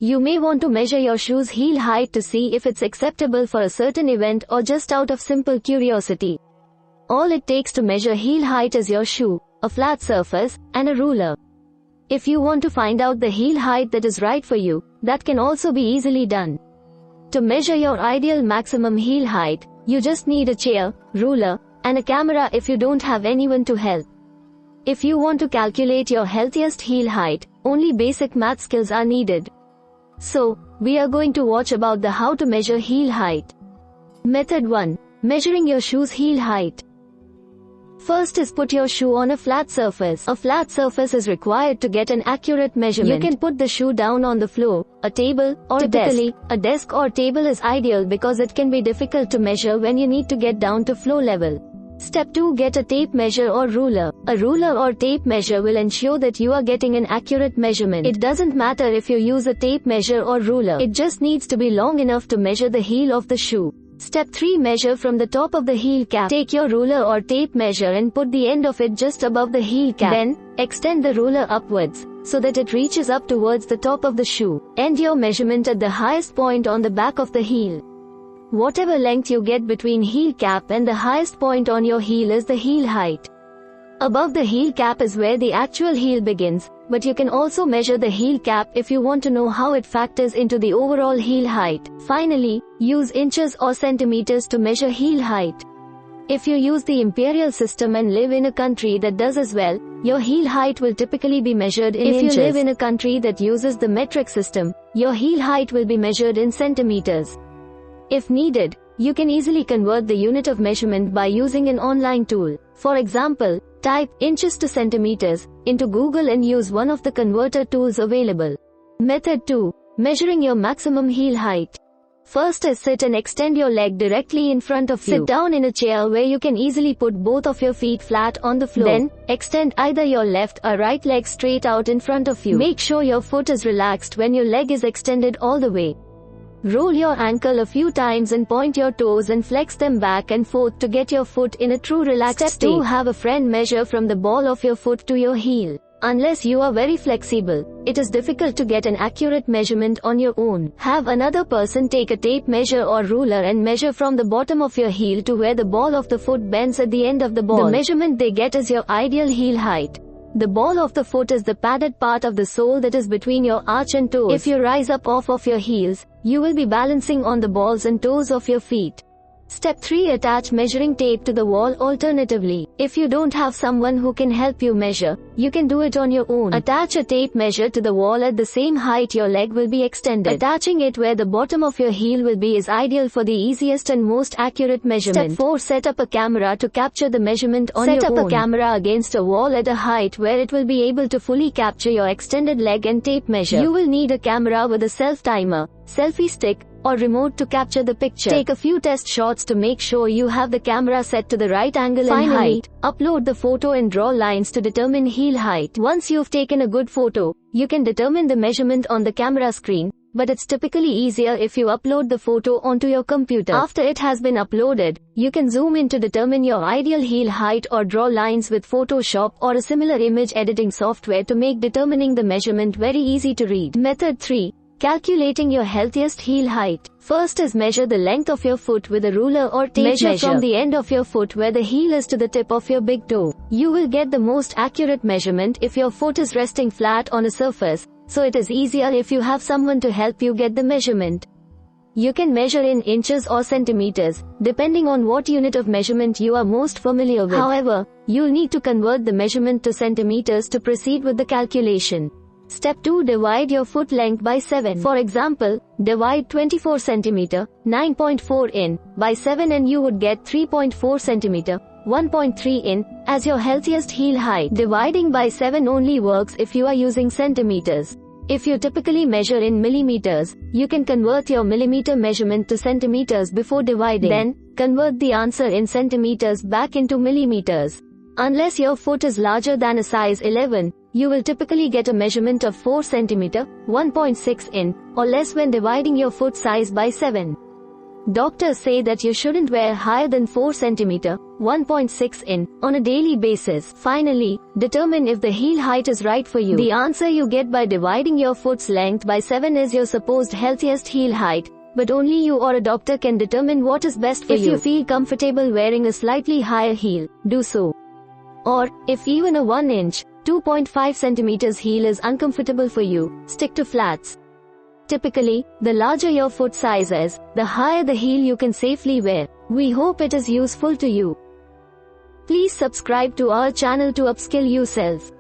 You may want to measure your shoe's heel height to see if it's acceptable for a certain event or just out of simple curiosity. All it takes to measure heel height is your shoe, a flat surface, and a ruler. If you want to find out the heel height that is right for you, that can also be easily done. To measure your ideal maximum heel height, you just need a chair, ruler, and a camera if you don't have anyone to help. If you want to calculate your healthiest heel height, only basic math skills are needed. So, we are going to watch about the how to measure heel height. Method 1. Measuring your shoe's heel height. First is put your shoe on a flat surface. A flat surface is required to get an accurate measurement. You can put the shoe down on the floor, a table, or typically, a desk or table is ideal because it can be difficult to measure when you need to get down to floor level. Step 2. Get a tape measure or ruler. A ruler or tape measure will ensure that you are getting an accurate measurement. It doesn't matter if you use a tape measure or ruler. It just needs to be long enough to measure the heel of the shoe. Step 3. Measure from the top of the heel cap. Take your ruler or tape measure and put the end of it just above the heel cap. Then, extend the ruler upwards, so that it reaches up towards the top of the shoe. End your measurement at the highest point on the back of the heel. Whatever length you get between heel cap and the highest point on your heel is the heel height. Above the heel cap is where the actual heel begins, but you can also measure the heel cap if you want to know how it factors into the overall heel height. Finally, use inches or centimeters to measure heel height. If you use the imperial system and live in a country that does as well, your heel height will typically be measured in inches. If you live in a country that uses the metric system, your heel height will be measured in centimeters. If needed, you can easily convert the unit of measurement by using an online tool. For example, type inches to centimeters into Google and use one of the converter tools available. Method 2. Measuring your maximum heel height. First is sit and extend your leg directly in front of you. Sit down in a chair where you can easily put both of your feet flat on the floor. Then, extend either your left or right leg straight out in front of you. Make sure your foot is relaxed when your leg is extended all the way. Roll your ankle a few times and point your toes and flex them back and forth to get your foot in a true relaxed state. Step 2. Have a friend measure from the ball of your foot to your heel. Unless you are very flexible, it is difficult to get an accurate measurement on your own. Have another person take a tape measure or ruler and measure from the bottom of your heel to where the ball of the foot bends at the end of the ball. The measurement they get is your ideal heel height. The ball of the foot is the padded part of the sole that is between your arch and toes. If you rise up off of your heels, you will be balancing on the balls and toes of your feet. Step 3. Attach measuring tape to the wall. Alternatively, if you don't have someone who can help you measure, you can do it on your own. Attach a tape measure to the wall at the same height your leg will be extended. Attaching it where the bottom of your heel will be is ideal for the easiest and most accurate measurement. Step 4. Set up a camera to capture the measurement on your own. Set up a camera against a wall at a height where it will be able to fully capture your extended leg and tape measure. You will need a camera with a self-timer, selfie stick, or remote to capture the picture. Take a few test shots to make sure you have the camera set to the right angle and height. Upload the photo and draw lines to determine heel height. Once you've taken a good photo, you can determine the measurement on the camera screen, but it's typically easier if you upload the photo onto your computer. After it has been uploaded, you can zoom in to determine your ideal heel height or draw lines with Photoshop or a similar image editing software to make determining the measurement very easy to read. Method 3. Calculating your healthiest heel height. First is measure the length of your foot with a ruler or tape measure. From the end of your foot where the heel is to the tip of your big toe. You will get the most accurate measurement if your foot is resting flat on a surface, so it is easier if you have someone to help you get the measurement. You can measure in inches or centimeters, depending on what unit of measurement you are most familiar with. However, you'll need to convert the measurement to centimeters to proceed with the calculation. Step 2. Divide your foot length by 7. For example, divide 24 cm, 9.4 in, by 7 and you would get 3.4 cm, 1.3 in, as your healthiest heel height. Dividing by 7 only works if you are using centimeters. If you typically measure in millimeters, you can convert your millimeter measurement to centimeters before dividing. Then, convert the answer in centimeters back into millimeters. Unless your foot is larger than a size 11, you will typically get a measurement of 4 cm, 1.6 in, or less when dividing your foot size by 7. Doctors say that you shouldn't wear higher than 4 cm, 1.6 in, on a daily basis. Finally, determine if the heel height is right for you. The answer you get by dividing your foot's length by 7 is your supposed healthiest heel height, but only you or a doctor can determine what is best for you. If you feel comfortable wearing a slightly higher heel, do so. Or, if even a 1 inch, 2.5 cm heel is uncomfortable for you, stick to flats. Typically, the larger your foot size is, the higher the heel you can safely wear. We hope it is useful to you. Please subscribe to our channel to upskill yourself.